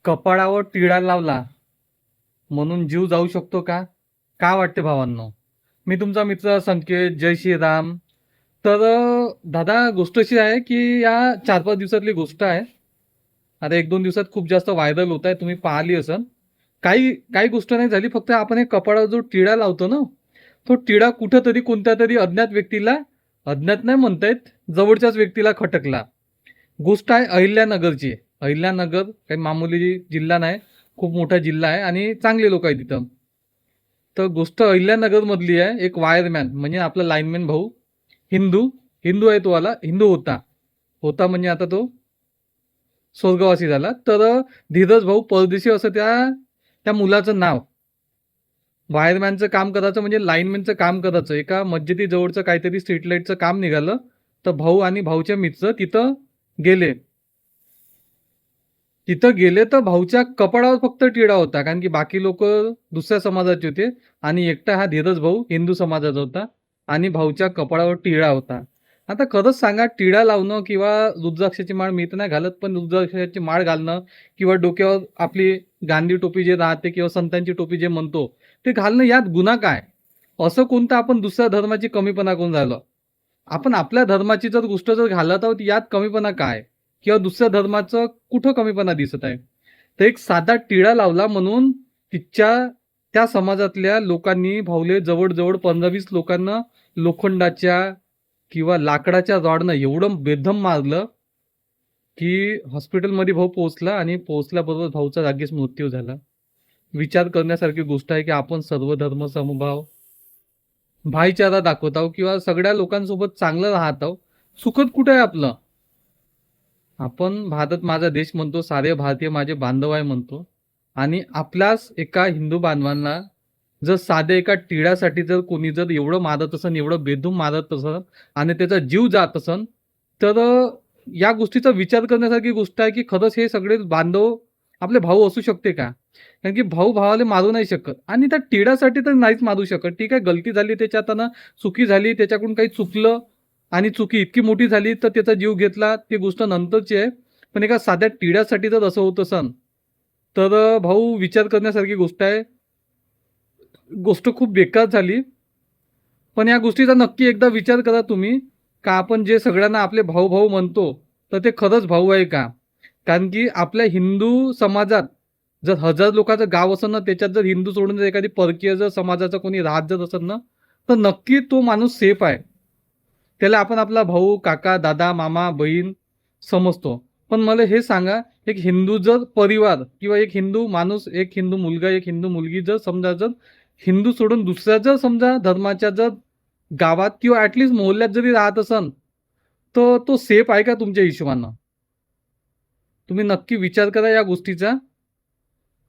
कपाळावर टिळा लावला म्हणून जीव जाऊ शकतो का? काय वाटते भावांनो? मी तुमचा मित्र संकेत. जय श्रीराम. तर दादा, गोष्ट अशी आहे की या 4-5 दिवसातली गोष्ट आहे. आता 1-2 दिवसात खूप जास्त व्हायरल होत आहे, तुम्ही पाहिली असन. काही काही गोष्ट नाही झाली, फक्त आपण हे कपाळावर जो टिळा लावतो ना, तो टिळा कुठंतरी कोणत्यातरी अज्ञात व्यक्तीला, अज्ञात नाही म्हणतायत, जवळच्याच व्यक्तीला खटकला. गोष्ट आहे अहिल्यानगरची. अहिल्यानगर काही मामूली जिल्हा नाही, खूप मोठा जिल्हा आहे आणि चांगले लोक आहेत तिथं. तर गोष्ट अहिल्यानगर मधली आहे. एक वायरमॅन म्हणजे आपला लाईनमॅन भाऊ, हिंदू हिंदू आहे तो वाला, हिंदू होता होता म्हणजे आता तो स्वर्गवासी झाला. तर धीरज भाऊ परदेशी असं त्या त्या मुलाचं नाव. वायरमॅनचं काम करायचं म्हणजे लाईनमॅनचं काम करायचं. एका मस्जिदी जवळचं काहीतरी स्ट्रीट लाईटचं काम निघालं. तर भाऊ आणि भाऊचे मित्र तिथं गेले. तर भाऊच्या कपाळावर फक्त टिळा होता, कारण की बाकी लोक दुसऱ्या समाजाचे होते आणि एकटा हा धीरज भाऊ हिंदू समाजाचा होता आणि भाऊच्या कपाळावर टिळा होता. आता खरंच सांगा, टिळा लावणं किंवा रुद्राक्षाची माळ, मी तर नाही घालत, पण रुद्राक्षाची माळ घालणं किंवा डोक्यावर आपली गांधी टोपी जे राहते किंवा संतांची टोपी जे म्हणतो ते घालणं, यात गुन्हा काय? असं कोणतं आपण दुसऱ्या धर्माची कमीपणा करून राहिलो? आपण आपल्या धर्माची जर गोष्ट जर घालत आहोत, यात कमीपणा काय? किंवा दुसऱ्या धर्माचं कुठं कमीपणा दिसत आहे? तर एक साधा टिळा लावला म्हणून त्या समाजातल्या लोकांनी भाऊले जवळजवळ 15-20 लोकांना लोखंडाच्या किंवा लाकडाच्या रॉडनं एवढं बेदम मारलं की हॉस्पिटलमध्ये भाऊ पोहोचला आणि पोहोचल्याबरोबर भाऊचा जागीच मृत्यू झाला. विचार करण्यासारखी गोष्ट आहे की आपण सर्व धर्म समभाव, भाईचारा दाखवत आहोत किंवा सगळ्या लोकांसोबत चांगलं राहत आहोत. सुखद कुठं आहे आपलं? आपण भारत माझा देश म्हणतो, सारे भारतीय माझे बांधव आहे म्हणतो, आणि आपल्याच एका हिंदू बांधवांना जर साध्या एका टिळ्यासाठी जर कोणी जर एवढं मारत असन, एवढं बेधूम मारत असन आणि त्याचा जीव जात असन, तर या गोष्टीचा विचार करण्यासारखी गोष्ट आहे की खरंच हे सगळे बांधव आपले भाऊ असू शकते का? कारण की भाऊ भावाला मारू नाही शकत आणि त्या टिळ्यासाठी तर नाहीच मारू शकत. ठीक आहे, गलती झाली त्याच्यात, चुकी झाली, त्याच्याकडून काही चुकलं आणि चुकी इतकी मोठी झाली तर त्याचा जीव घेतला, ती गोष्ट नंतरची आहे. पण एका साध्या टिळ्यासाठी जर असं होत असन तर भाऊ, विचार करण्यासारखी गोष्ट आहे. गोष्ट खूप बेकार झाली. पण या गोष्टीचा नक्की एकदा विचार करा तुम्ही, का आपण जे सगळ्यांना आपले भाऊ भाऊ म्हणतो तर ते खरंच भाऊ आहे का? कारण की आपल्या हिंदू समाजात जर 1000 लोकांचं गाव असेल ना, त्याच्यात जर हिंदू सोडून जर एखादी परकीय जर समाजाचा कोणी राहत जर असेल ना, तर नक्की तो माणूस सेफ आहे. त्याला आपण आपला भाऊ, काका, दादा, मामा, बहीण समजतो. पण मला हे सांगा, एक हिंदू जर परिवार किंवा एक हिंदू माणूस, एक हिंदू मुलगा, एक हिंदू मुलगी जर समजा जर हिंदू सोडून दुसऱ्या जर समजा धर्माच्या जर गावात किंवा ॲटलिस्ट मोहल्ल्यात जरी राहत असन, तर तो सेफ आहे का तुमच्या हिशोबानं? तुम्ही नक्की विचार करा या गोष्टीचा.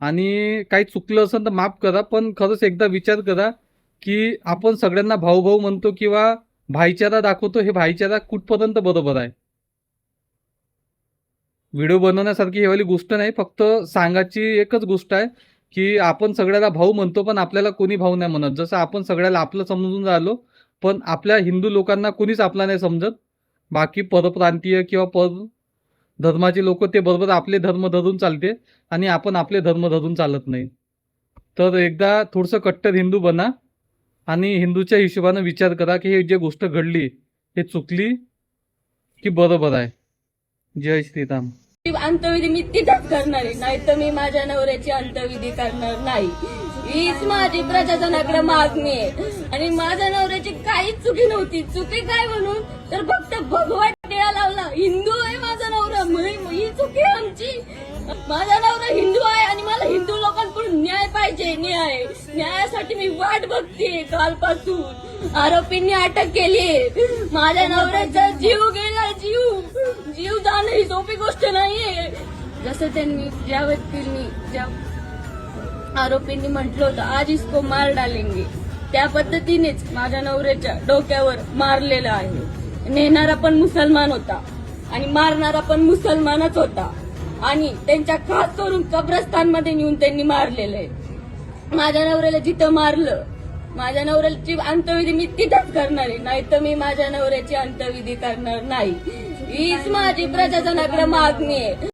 आणि काही चुकलं असेल तर माफ करा, पण खरंच एकदा विचार करा की आपण सगळ्यांना भाऊ भाऊ म्हणतो किंवा भाईचारा दाखवतो, हे भाईचारा कुठपर्यंत बरोबर आहे? व्हिडिओ बनवण्यासारखी ही वाली गोष्ट नाही, फक्त सांगायची एकच गोष्ट आहे की आपण सगळ्याला भाऊ म्हणतो पण आपल्याला कोणी भाऊ नाही म्हणत. जसं आपण सगळ्याला आपलं समजून राहिलो, पण आपल्या हिंदू लोकांना कोणीच आपला नाही समजत. बाकी परप्रांतीय किंवा पर धर्माचे लोक ते बरोबर आपले धर्म धरून चालते आणि आपण आपले धर्म धरून चालत नाही. तर एकदा थोडंसं कट्टर हिंदू बना आणि हिंदूच्या हिशोबानं विचार करा की हे जे गोष्ट घडली हे चुकली की बरोबर आहे. जय श्रीराम. अंत्यविधी मी तिथंच करणार आहे, नाही तर मी माझ्या नवऱ्याची अंत्यविधी करणार नाही. हीच माझी प्रशासनाकडे मागणी आहे. आणि माझ्या नवऱ्याची काहीच चुकी नव्हती. चुकी काय म्हणून तर फक्त भगवा टिळा लावला. हिंदू आहे माझा नवरा, ही चुकी आहे आमची. माझा नवरा हिंदू आहे आणि मला हिंदू लोकांकडून न्याय पाहिजे. न्यायासाठी मी वाट बघते कालपासून. आरोपींनी अटक केली. माझ्या नवऱ्याचा जीव गेला. जीव जाणं ही सोपी गोष्ट नाहीये. जसं त्यांनी ज्या व्यक्तींनी, ज्या आरोपींनी म्हटलं होतं आज इसको मार डालेंगे, त्या पद्धतीनेच माझ्या नवऱ्याच्या डोक्यावर मारलेलं आहे. नेणारा पण मुसलमान होता आणि मारणारा पण मुसलमानच होता आणि त्यांच्या खास करून कब्रस्तानमध्ये नेऊन त्यांनी मारलेलं आहे. माझ्या नवऱ्याला जिथं मारलं, माझ्या नवऱ्याची अंत्यविधी मी तिथंच करणार आहे, नाही तर मी माझ्या नवऱ्याची अंत्यविधी करणार नाही. हीच माझी प्रशासनाकडे मागणी आहे.